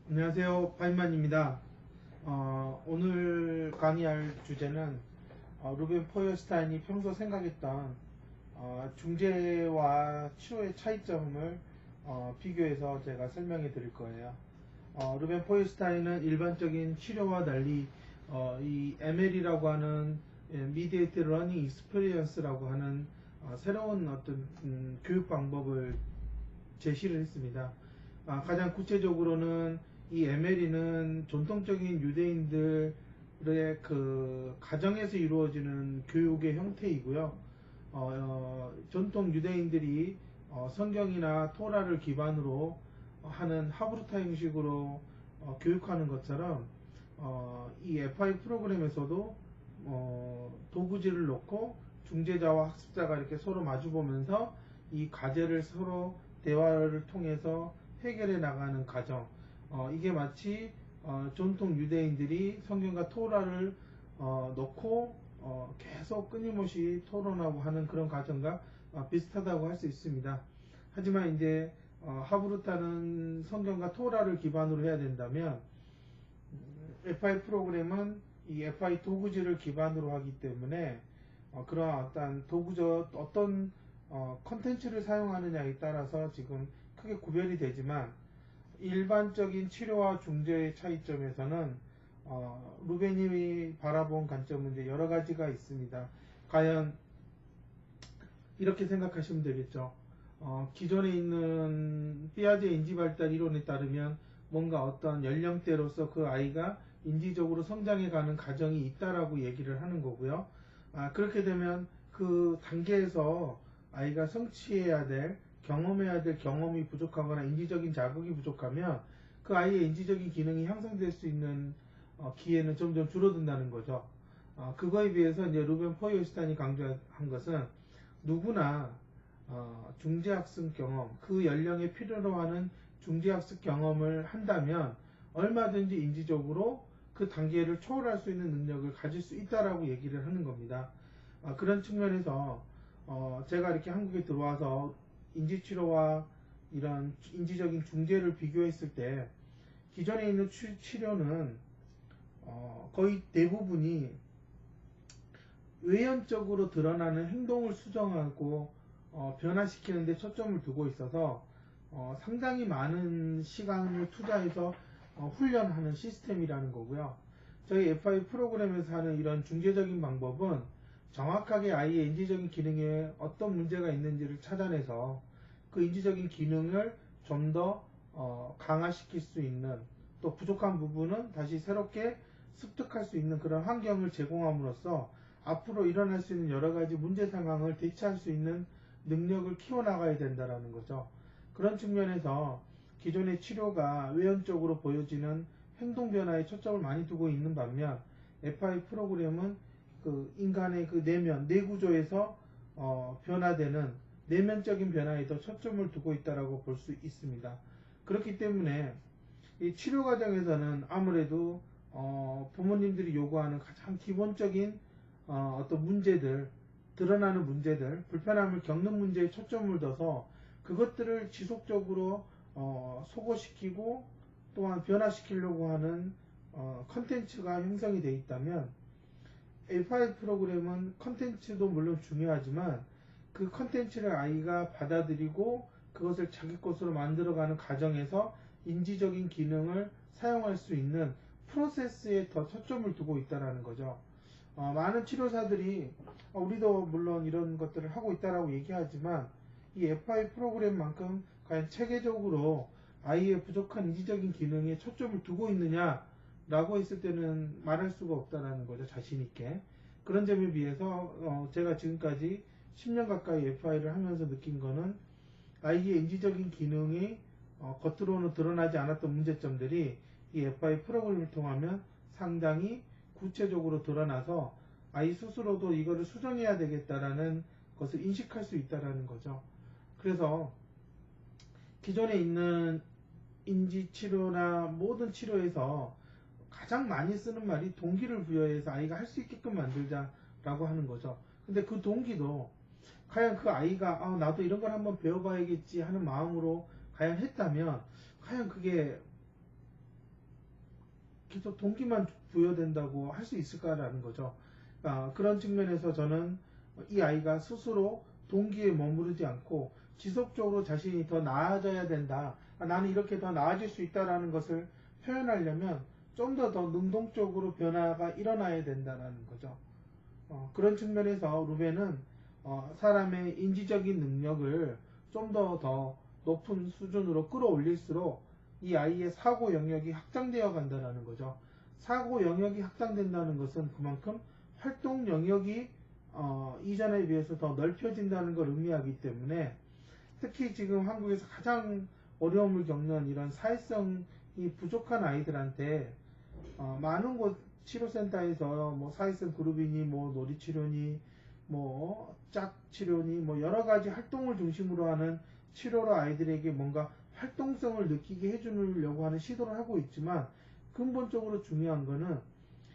안녕하세요. 파인만입니다. 오늘 강의할 주제는 루벤 포열스타인이 평소 생각했던 중재와 치료의 차이점을 비교해서 제가 설명해 드릴 거예요. 루벤 포열스타인은 일반적인 치료와 달리 이 ML이라고 하는 Mediated Learning Experience라고 하는 새로운 어떤 교육 방법을 제시를 했습니다. 가장 구체적으로는 이 MLE는 전통적인 유대인들의 그 가정에서 이루어지는 교육의 형태이고요. 전통 유대인들이 성경이나 토라를 기반으로 하는 하브루타 형식으로 교육하는 것처럼 이 FI 프로그램에서도 도구지를 놓고 중재자와 학습자가 이렇게 서로 마주보면서 이 과제를 서로 대화를 통해서 해결해 나가는 과정. 이게 마치 전통 유대인들이 성경과 토라를 놓고 계속 끊임없이 토론하고 하는 그런 과정과 비슷하다고 할 수 있습니다. 하지만 이제 하브루타는 성경과 토라를 기반으로 해야 된다면 FI 프로그램은 이 FI 도구지를 기반으로 하기 때문에 그러한 어떤 컨텐츠를 사용하느냐에 따라서 지금 크게 구별이 되지만 일반적인 치료와 중재의 차이점에서는 루벤이 바라본 관점은 이제 여러 가지가 있습니다. 과연 이렇게 생각하시면 되겠죠. 기존에 있는 피아제 인지발달 이론에 따르면 뭔가 어떤 연령대로서 그 아이가 인지적으로 성장해가는 과정이 있다라고 얘기를 하는 거고요. 그렇게 되면 그 단계에서 아이가 성취해야 될, 경험해야 될 경험이 부족하거나 인지적인 자극이 부족하면 그 아이의 인지적인 기능이 향상될 수 있는 기회는 점점 줄어든다는 거죠. 그거에 비해서 이제 루벤 포이어슈타인이 강조한 것은 누구나 중재학습 경험, 그 연령에 필요로 하는 중재학습 경험을 한다면 얼마든지 인지적으로 그 단계를 초월할 수 있는 능력을 가질 수 있다라고 얘기를 하는 겁니다. 그런 측면에서 제가 이렇게 한국에 들어와서 인지치료와 이런 인지적인 중재를 비교했을 때 기존에 있는 치료는 거의 대부분이 외연적으로 드러나는 행동을 수정하고 변화시키는 데 초점을 두고 있어서 상당히 많은 시간을 투자해서 훈련하는 시스템이라는 거고요. 저희 FI 프로그램에서 하는 이런 중재적인 방법은 정확하게 아이의 인지적인 기능에 어떤 문제가 있는지를 찾아내서 그 인지적인 기능을 좀 더 강화시킬 수 있는, 또 부족한 부분은 다시 새롭게 습득할 수 있는 그런 환경을 제공함으로써 앞으로 일어날 수 있는 여러 가지 문제 상황을 대처할 수 있는 능력을 키워나가야 된다는 거죠. 그런 측면에서 기존의 치료가 외연적으로 보여지는 행동 변화에 초점을 많이 두고 있는 반면 FI 프로그램은 그 인간의 그 내면, 뇌구조에서 변화되는 내면적인 변화에 더 초점을 두고 있다고 볼 수 있습니다. 그렇기 때문에 이 치료 과정에서는 아무래도 부모님들이 요구하는 가장 기본적인 어떤 문제들, 드러나는 문제들, 불편함을 겪는 문제에 초점을 둬서 그것들을 지속적으로 소거시키고 또한 변화시키려고 하는 컨텐츠가 형성이 되어 있다면 FI 프로그램은 컨텐츠도 물론 중요하지만 그 컨텐츠를 아이가 받아들이고 그것을 자기 것으로 만들어가는 과정에서 인지적인 기능을 사용할 수 있는 프로세스에 더 초점을 두고 있다는 거죠. 많은 치료사들이 우리도 물론 이런 것들을 하고 있다라고 얘기하지만 이 FI 프로그램만큼 과연 체계적으로 아이의 부족한 인지적인 기능에 초점을 두고 있느냐라고 했을 때는 말할 수가 없다라는 거죠. 자신 있게. 그런 점에 비해서 제가 지금까지 10년 가까이 FI를 하면서 느낀 거는 아이의 인지적인 기능이 겉으로는 드러나지 않았던 문제점들이 이 FI 프로그램을 통하면 상당히 구체적으로 드러나서 아이 스스로도 이거를 수정해야 되겠다라는 것을 인식할 수 있다라는 거죠. 그래서 기존에 있는 인지치료나 모든 치료에서 가장 많이 쓰는 말이 동기를 부여해서 아이가 할 수 있게끔 만들자라고 하는 거죠. 근데 그 동기도 과연 그 아이가 나도 이런 걸 한번 배워봐야겠지 하는 마음으로 과연 했다면 과연 그게 계속 동기만 부여된다고 할 수 있을까라는 거죠. 그런 측면에서 저는 이 아이가 스스로 동기에 머무르지 않고 지속적으로 자신이 더 나아져야 된다. 나는 이렇게 더 나아질 수 있다라는 것을 표현하려면 좀 더 능동적으로 변화가 일어나야 된다는 거죠. 그런 측면에서 루벤은 사람의 인지적인 능력을 좀 더 높은 수준으로 끌어올릴수록 이 아이의 사고 영역이 확장되어 간다는 거죠. 사고 영역이 확장된다는 것은 그만큼 활동 영역이 이전에 비해서 더 넓혀진다는 걸 의미하기 때문에 특히 지금 한국에서 가장 어려움을 겪는 이런 사회성이 부족한 아이들한테 많은 곳 치료센터에서 뭐 사회성 그룹이니 뭐 놀이치료니 뭐 짝치료니 뭐 여러가지 활동을 중심으로 하는 치료로 아이들에게 뭔가 활동성을 느끼게 해주려고 하는 시도를 하고 있지만 근본적으로 중요한 거는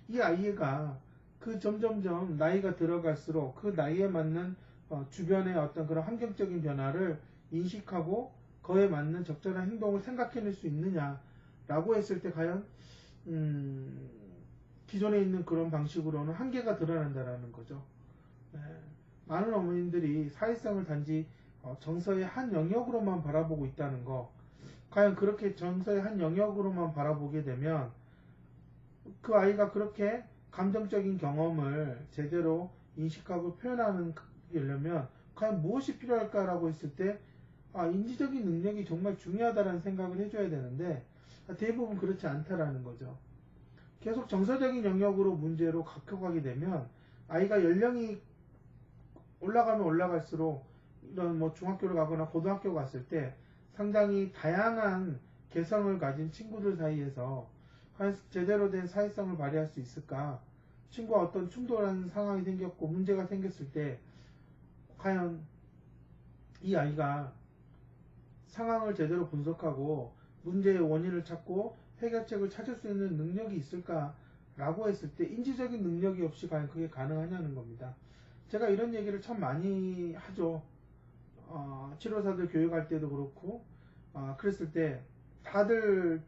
이 아이가 그 점점점 나이가 들어갈수록 그 나이에 맞는 주변의 어떤 그런 환경적인 변화를 인식하고 그에 맞는 적절한 행동을 생각해낼 수 있느냐라고 했을 때 과연 기존에 있는 그런 방식으로는 한계가 드러난다는 거죠. 네. 많은 어머님들이 사회성을 단지 정서의 한 영역으로만 바라보고 있다는 거, 과연 그렇게 정서의 한 영역으로만 바라보게 되면 그 아이가 그렇게 감정적인 경험을 제대로 인식하고 표현하려면 과연 무엇이 필요할까라고 했을 때 인지적인 능력이 정말 중요하다는 생각을 해줘야 되는데 대부분 그렇지 않다라는 거죠. 계속 정서적인 영역으로 문제로 각각하게 되면 아이가 연령이 올라가면 올라갈수록 이런 뭐 중학교를 가거나 고등학교 갔을 때 상당히 다양한 개성을 가진 친구들 사이에서 과연 제대로 된 사회성을 발휘할 수 있을까? 친구와 어떤 충돌하는 상황이 생겼고 문제가 생겼을 때 과연 이 아이가 상황을 제대로 분석하고 문제의 원인을 찾고 해결책을 찾을 수 있는 능력이 있을까라고 했을 때 인지적인 능력이 없이 과연 그게 가능하냐는 겁니다. 제가 이런 얘기를 참 많이 하죠. 치료사들 교육할 때도 그렇고 그랬을 때 다들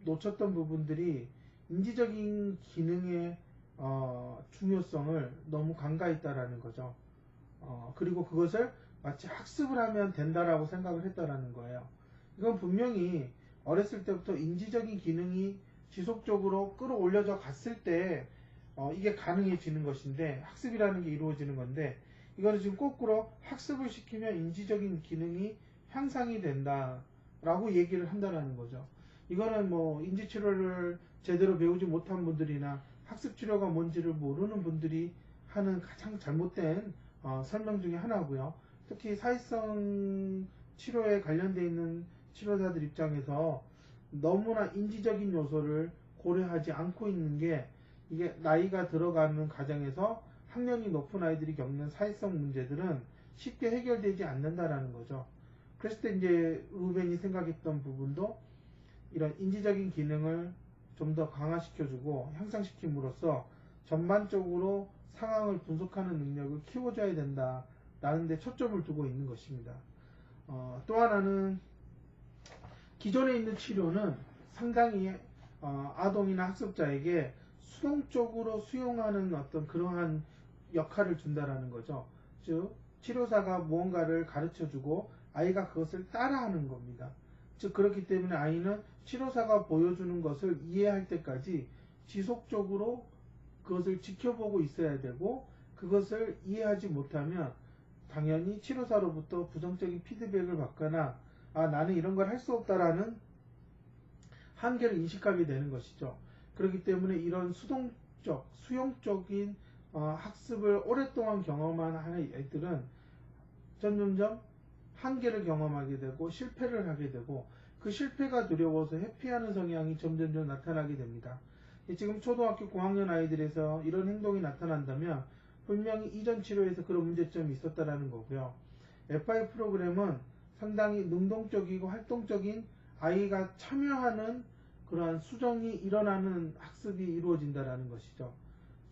놓쳤던 부분들이 인지적인 기능의 중요성을 너무 간과했다라는 거죠. 그리고 그것을 마치 학습을 하면 된다라고 생각을 했다라는 거예요. 이건 분명히 어렸을 때부터 인지적인 기능이 지속적으로 끌어올려져 갔을 때 이게 가능해지는 것인데 학습이라는 게 이루어지는 건데 이거는 지금 거꾸로 학습을 시키면 인지적인 기능이 향상이 된다라고 얘기를 한다라는 거죠. 이거는 뭐 인지치료를 제대로 배우지 못한 분들이나 학습치료가 뭔지를 모르는 분들이 하는 가장 잘못된 설명 중에 하나고요. 특히 사회성 치료에 관련되어 있는 치료사들 입장에서 너무나 인지적인 요소를 고려하지 않고 있는 게 이게 나이가 들어가는 과정에서 학년이 높은 아이들이 겪는 사회성 문제들은 쉽게 해결되지 않는다라는 거죠. 그랬을 때 이제 루벤이 생각했던 부분도 이런 인지적인 기능을 좀 더 강화시켜주고 향상시킴으로써 전반적으로 상황을 분석하는 능력을 키워줘야 된다라는 데 초점을 두고 있는 것입니다. 또 하나는 기존에 있는 치료는 상당히 아동이나 학습자에게 수동적으로 수용하는 어떤 그러한 역할을 준다라는 거죠. 즉 치료사가 무언가를 가르쳐주고 아이가 그것을 따라하는 겁니다. 즉 그렇기 때문에 아이는 치료사가 보여주는 것을 이해할 때까지 지속적으로 그것을 지켜보고 있어야 되고 그것을 이해하지 못하면 당연히 치료사로부터 부정적인 피드백을 받거나 나는 이런 걸 할 수 없다라는 한계를 인식하게 되는 것이죠. 그렇기 때문에 이런 수동적, 수용적인 학습을 오랫동안 경험한 아이들은 점점점 한계를 경험하게 되고 실패를 하게 되고 그 실패가 두려워서 회피하는 성향이 점점점 나타나게 됩니다. 지금 초등학교 고학년 아이들에서 이런 행동이 나타난다면 분명히 이전 치료에서 그런 문제점이 있었다라는 거고요. F5 프로그램은 상당히 능동적이고 활동적인 아이가 참여하는 그러한 수정이 일어나는 학습이 이루어진다라는 것이죠.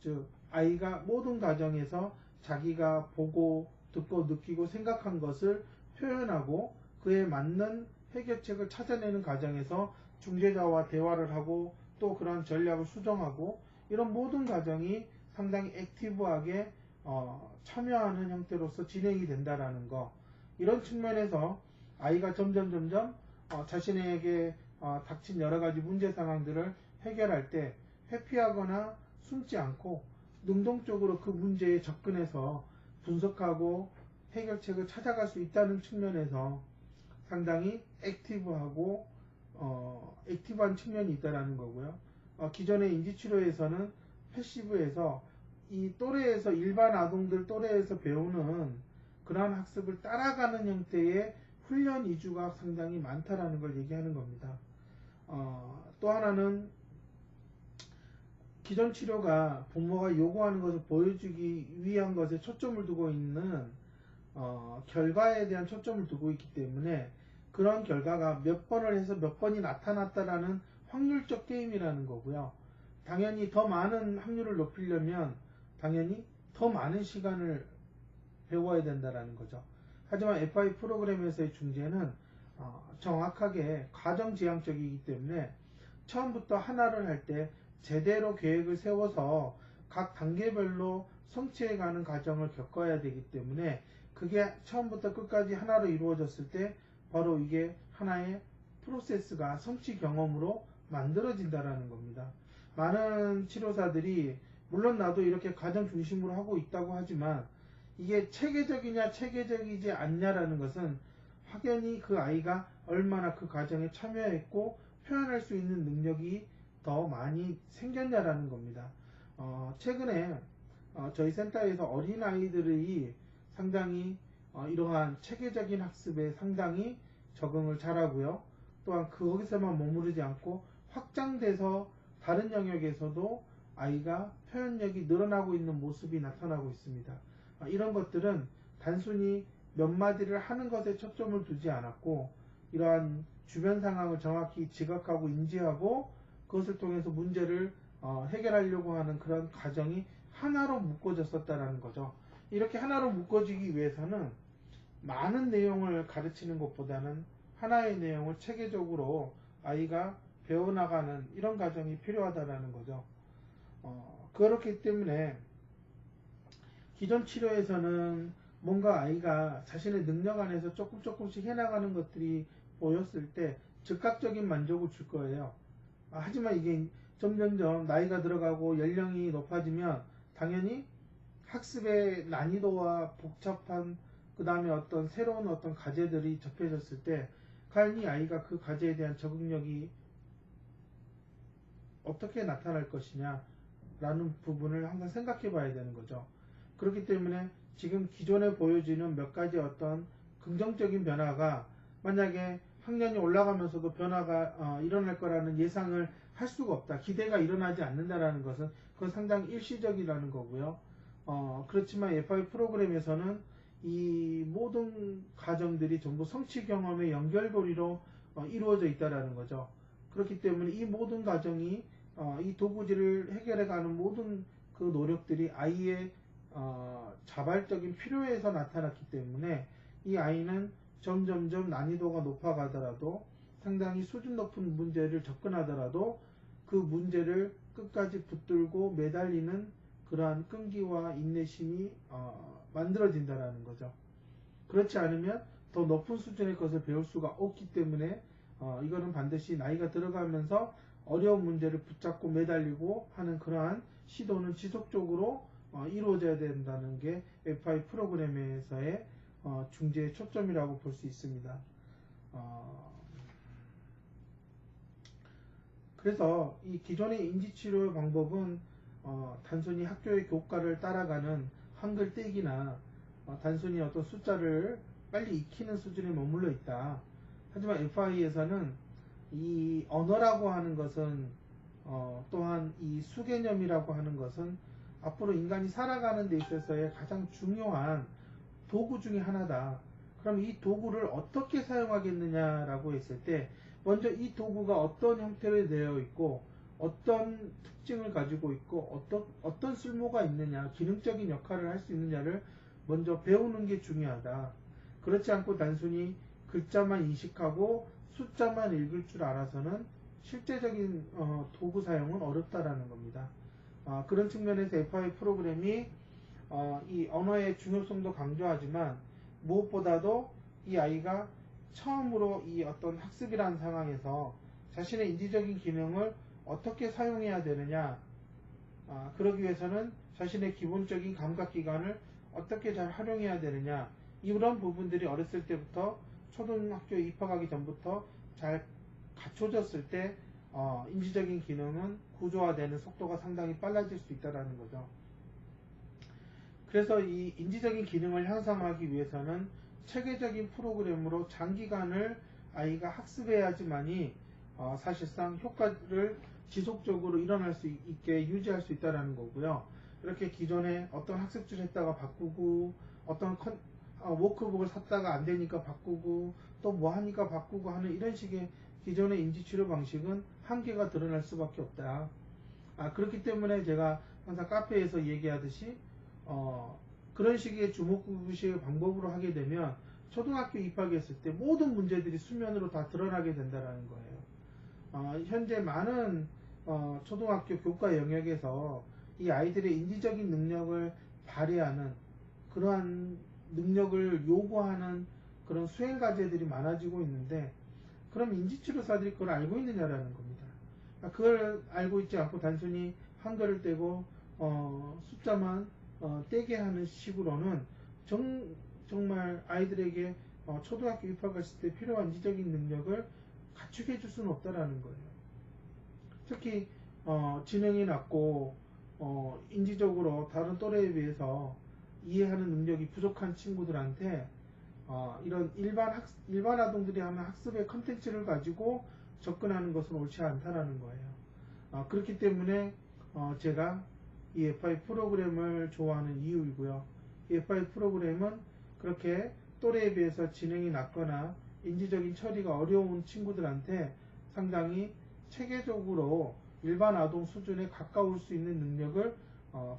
즉 아이가 모든 과정에서 자기가 보고 듣고 느끼고 생각한 것을 표현하고 그에 맞는 해결책을 찾아내는 과정에서 중재자와 대화를 하고 또 그런 전략을 수정하고 이런 모든 과정이 상당히 액티브하게 참여하는 형태로서 진행이 된다라는 거. 이런 측면에서 아이가 점점 자신에게 닥친 여러 가지 문제 상황들을 해결할 때 회피하거나 숨지 않고 능동적으로 그 문제에 접근해서 분석하고 해결책을 찾아갈 수 있다는 측면에서 상당히 액티브하고 액티브한 측면이 있다라는 거고요. 기존의 인지치료에서는 패시브에서 이 또래에서 일반 아동들 또래에서 배우는 그러한 학습을 따라가는 형태의 훈련 위주가 상당히 많다라는 걸 얘기하는 겁니다. 또 하나는 기존 치료가 부모가 요구하는 것을 보여주기 위한 것에 초점을 두고 있는 결과에 대한 초점을 두고 있기 때문에 그런 결과가 몇 번을 해서 몇 번이 나타났다라는 확률적 게임이라는 거고요. 당연히 더 많은 확률을 높이려면 당연히 더 많은 시간을 배워야 된다라는 거죠. 하지만 FI 프로그램에서의 중재는 정확하게 과정지향적이기 때문에 처음부터 하나를 할 때 제대로 계획을 세워서 각 단계별로 성취해가는 과정을 겪어야 되기 때문에 그게 처음부터 끝까지 하나로 이루어졌을 때 바로 이게 하나의 프로세스가 성취 경험으로 만들어진다라는 겁니다. 많은 치료사들이 물론 나도 이렇게 과정 중심으로 하고 있다고 하지만 이게 체계적이냐 체계적이지 않냐라는 것은 확연히 그 아이가 얼마나 그 과정에 참여했고 표현할 수 있는 능력이 더 많이 생겼냐라는 겁니다. 최근에 저희 센터에서 어린아이들이 상당히 이러한 체계적인 학습에 상당히 적응을 잘하고요. 또한 거기서만 머무르지 않고 확장돼서 다른 영역에서도 아이가 표현력이 늘어나고 있는 모습이 나타나고 있습니다. 이런 것들은 단순히 몇 마디를 하는 것에 초점을 두지 않았고 이러한 주변 상황을 정확히 지각하고 인지하고 그것을 통해서 문제를 해결하려고 하는 그런 과정이 하나로 묶어졌었다라는 거죠. 이렇게 하나로 묶어지기 위해서는 많은 내용을 가르치는 것보다는 하나의 내용을 체계적으로 아이가 배워나가는 이런 과정이 필요하다라는 거죠. 그렇기 때문에 기존 치료에서는 뭔가 아이가 자신의 능력 안에서 조금씩 해나가는 것들이 보였을 때 즉각적인 만족을 줄 거예요. 하지만 이게 점점점 나이가 들어가고 연령이 높아지면 당연히 학습의 난이도와 복잡한 그 다음에 어떤 새로운 어떤 과제들이 접해졌을 때 과연 이 아이가 그 과제에 대한 적응력이 어떻게 나타날 것이냐 라는 부분을 항상 생각해 봐야 되는 거죠. 그렇기 때문에 지금 기존에 보여지는 몇 가지 어떤 긍정적인 변화가 만약에 학년이 올라가면서도 변화가 일어날 거라는 예상을 할 수가 없다. 기대가 일어나지 않는다라는 것은 그건 상당히 일시적이라는 거고요. 그렇지만 FI 프로그램에서는 이 모든 과정들이 전부 성취 경험의 연결고리로 이루어져 있다라는 거죠. 그렇기 때문에 이 모든 과정이 이 도구질을 해결해가는 모든 그 노력들이 아이의 자발적인 필요에서 나타났기 때문에 이 아이는 점점점 난이도가 높아가더라도 상당히 수준 높은 문제를 접근하더라도 그 문제를 끝까지 붙들고 매달리는 그러한 끈기와 인내심이 만들어진다라는 거죠. 그렇지 않으면 더 높은 수준의 것을 배울 수가 없기 때문에 이거는 반드시 나이가 들어가면서 어려운 문제를 붙잡고 매달리고 하는 그러한 시도는 지속적으로 이루어져야 된다는 게 FI 프로그램에서의 중재의 초점이라고 볼 수 있습니다. 그래서 이 기존의 인지치료 방법은 단순히 학교의 교과를 따라가는 한글 떼기나 단순히 어떤 숫자를 빨리 익히는 수준에 머물러 있다. 하지만 FI에서는 이 언어라고 하는 것은 또한 이 수개념이라고 하는 것은 앞으로 인간이 살아가는 데 있어서의 가장 중요한 도구 중에 하나다. 그럼 이 도구를 어떻게 사용하겠느냐라고 했을 때 먼저 이 도구가 어떤 형태로 되어 있고 어떤 특징을 가지고 있고 어떤 쓸모가 있느냐, 기능적인 역할을 할 수 있느냐를 먼저 배우는 게 중요하다. 그렇지 않고 단순히 글자만 인식하고 숫자만 읽을 줄 알아서는 실제적인 도구 사용은 어렵다라는 겁니다. 그런 측면에서 FI 프로그램이 이 언어의 중요성도 강조하지만 무엇보다도 이 아이가 처음으로 이 어떤 학습이라는 상황에서 자신의 인지적인 기능을 어떻게 사용해야 되느냐, 그러기 위해서는 자신의 기본적인 감각기관을 어떻게 잘 활용해야 되느냐, 이런 부분들이 어렸을 때부터 초등학교에 입학하기 전부터 잘 갖춰졌을 때 인지적인 기능은 구조화되는 속도가 상당히 빨라질 수 있다는 거죠. 그래서 이 인지적인 기능을 향상하기 위해서는 체계적인 프로그램으로 장기간을 아이가 학습해야지만이 사실상 효과를 지속적으로 일어날 수 있게 유지할 수 있다는 거고요. 이렇게 기존에 어떤 학습지를 했다가 바꾸고 어떤 워크북을 샀다가 안 되니까 바꾸고 또 뭐 하니까 바꾸고 하는 이런 식의 기존의 인지치료 방식은 한계가 드러날 수밖에 없다. 그렇기 때문에 제가 항상 카페에서 얘기하듯이 그런 식의 주목구구식의 방법으로 하게 되면 초등학교 입학했을 때 모든 문제들이 수면으로 다 드러나게 된다는 거예요. 현재 많은 초등학교 교과 영역에서 이 아이들의 인지적인 능력을 발휘하는 그러한 능력을 요구하는 그런 수행과제들이 많아지고 있는데, 그럼 인지치료사들이 그걸 알고 있느냐라는 겁니다. 그걸 알고 있지 않고 단순히 한글을 떼고 숫자만 떼게 하는 식으로는 정말 아이들에게 초등학교 입학했을 때 필요한 인지적인 능력을 갖추게 해줄 수는 없다라는 거예요. 특히 지능이 낮고 인지적으로 다른 또래에 비해서 이해하는 능력이 부족한 친구들한테 이런 일반 아동들이 하는 학습의 컨텐츠를 가지고 접근하는 것은 옳지 않다라는 거예요. 그렇기 때문에 제가 이 FI 프로그램을 좋아하는 이유이고요. 이 FI 프로그램은 그렇게 또래에 비해서 지능이 낮거나 인지적인 처리가 어려운 친구들한테 상당히 체계적으로 일반 아동 수준에 가까울 수 있는 능력을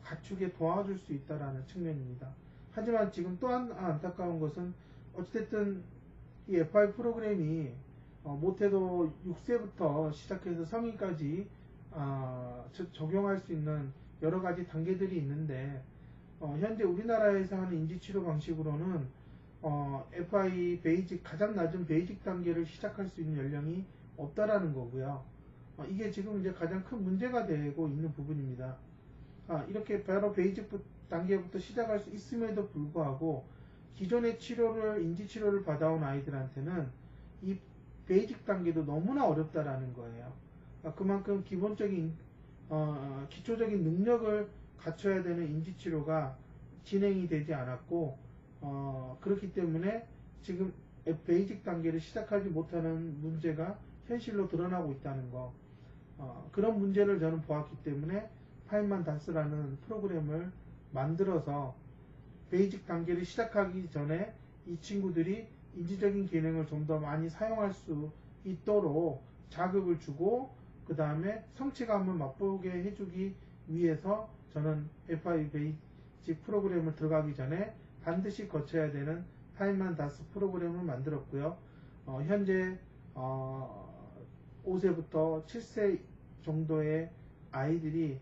갖추게 도와줄 수 있다는 측면입니다. 하지만 지금 또 안타까운 것은 어찌됐든 이 FI 프로그램이 못해도 6세부터 시작해서 성인까지 적용할 수 있는 여러 가지 단계들이 있는데, 현재 우리나라에서 하는 인지치료 방식으로는 FI 베이직, 가장 낮은 베이직 단계를 시작할 수 있는 연령이 없다라는 거고요. 이게 지금 이제 가장 큰 문제가 되고 있는 부분입니다. 이렇게 바로 베이직 단계부터 시작할 수 있음에도 불구하고 기존의 인지치료를 받아온 아이들한테는 이 베이직 단계도 너무나 어렵다라는 거예요. 그만큼 기본적인 기초적인 능력을 갖춰야 되는 인지치료가 진행이 되지 않았고, 그렇기 때문에 지금 베이직 단계를 시작하지 못하는 문제가 현실로 드러나고 있다는 거, 그런 문제를 저는 보았기 때문에 파인만 다스라는 프로그램을 만들어서 베이직 단계를 시작하기 전에 이 친구들이 인지적인 기능을 좀 더 많이 사용할 수 있도록 자극을 주고, 그 다음에 성취감을 맛보게 해주기 위해서 저는 FI 베이직 프로그램을 들어가기 전에 반드시 거쳐야 되는 파인만 다스 프로그램을 만들었고요. 현재 5세부터 7세 정도의 아이들이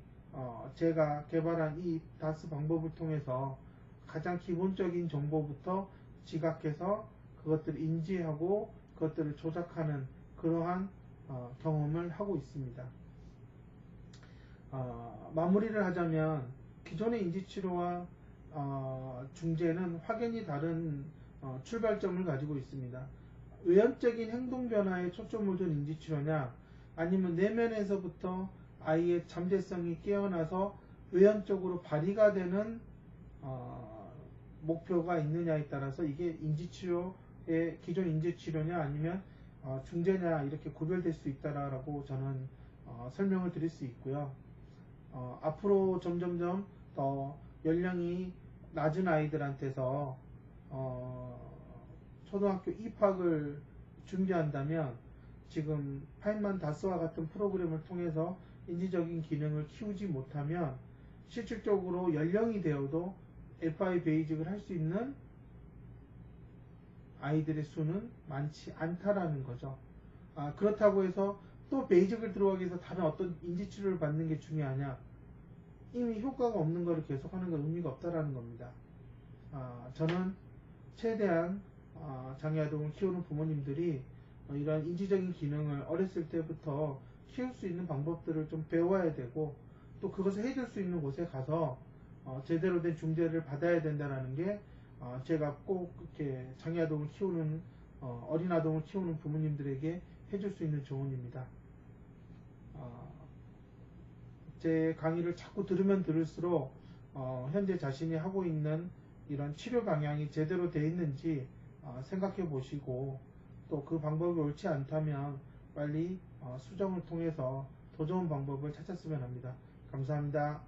제가 개발한 이 다스 방법을 통해서 가장 기본적인 정보부터 지각해서 그것들을 인지하고 그것들을 조작하는 그러한 경험을 하고 있습니다. 마무리를 하자면 기존의 인지치료와 중재는 확연히 다른 출발점을 가지고 있습니다. 외연적인 행동 변화에 초점을 둔 인지치료냐, 아니면 내면에서부터 아이의 잠재성이 깨어나서 외연적으로 발휘가 되는 목표가 있느냐에 따라서 이게 인지치료의 기존 인지치료냐 아니면 중재냐 이렇게 구별될 수 있다라고 저는 설명을 드릴 수 있고요. 앞으로 점점점 더 연령이 낮은 아이들한테서 초등학교 입학을 준비한다면 지금 파인만 다스와 같은 프로그램을 통해서 인지적인 기능을 키우지 못하면 실질적으로 연령이 되어도 FI 베이직을 할 수 있는 아이들의 수는 많지 않다라는 거죠. 그렇다고 해서 또 베이직을 들어가기 위해서 다른 어떤 인지치료를 받는 게 중요하냐? 이미 효과가 없는 거를 계속하는 건 의미가 없다라는 겁니다. 저는 최대한 장애아동을 키우는 부모님들이 이런 인지적인 기능을 어렸을 때부터 키울 수 있는 방법들을 좀 배워야 되고, 또 그것을 해줄 수 있는 곳에 가서 제대로 된 중재를 받아야 된다는 게 제가 꼭 이렇게 장애아동을 키우는 어린 아동을 키우는 부모님들에게 해줄 수 있는 조언입니다. 제 강의를 자꾸 들으면 들을수록 현재 자신이 하고 있는 이런 치료 방향이 제대로 되어 있는지 생각해 보시고, 또 그 방법이 옳지 않다면 빨리 수정을 통해서 더 좋은 방법을 찾았으면 합니다. 감사합니다.